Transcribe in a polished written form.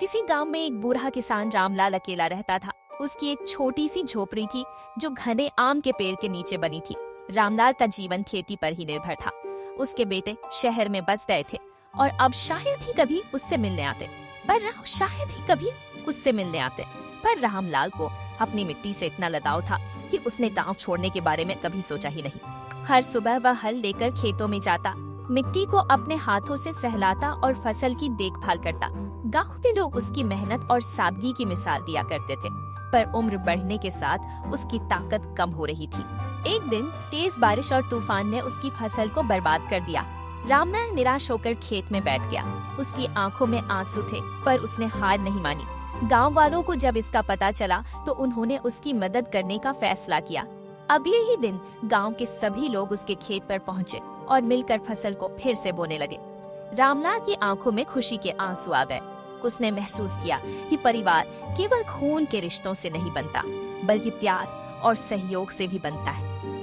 किसी गांव में एक बूढ़ा किसान रामलाल अकेला रहता था। उसकी एक छोटी सी झोपड़ी थी जो घने आम के पेड़ के नीचे बनी थी। रामलाल का जीवन खेती पर ही निर्भर था। उसके बेटे शहर में बस गए थे और अब शायद ही कभी उससे मिलने आते। पर रामलाल को अपनी मिट्टी से इतना लगाव था कि उसने गांव छोड़ने के बारे में कभी सोचा ही नहीं। हर सुबह वह हल लेकर खेतों में जाता, मिट्टी को अपने हाथों से सहलाता और फसल की देखभाल करता। गांव के लोग उसकी मेहनत और सादगी की मिसाल दिया करते थे, पर उम्र बढ़ने के साथ उसकी ताकत कम हो रही थी। एक दिन तेज बारिश और तूफान ने उसकी फसल को बर्बाद कर दिया। रामलाल निराश होकर खेत में बैठ गया। उसकी आंखों में आंसू थे, पर उसने हार नहीं मानी। गांव वालों को जब इसका पता चला तो उन्होंने उसकी मदद करने का फैसला किया। अगले ही दिन गांव के सभी लोग उसके खेत पर पहुंचे और मिलकर फसल को फिर से बोने लगे। रामलाल की आंखों में खुशी के आंसू आ गए। उसने महसूस किया कि परिवार केवल खून के रिश्तों से नहीं बनता, बल्कि प्यार और सहयोग से भी बनता है।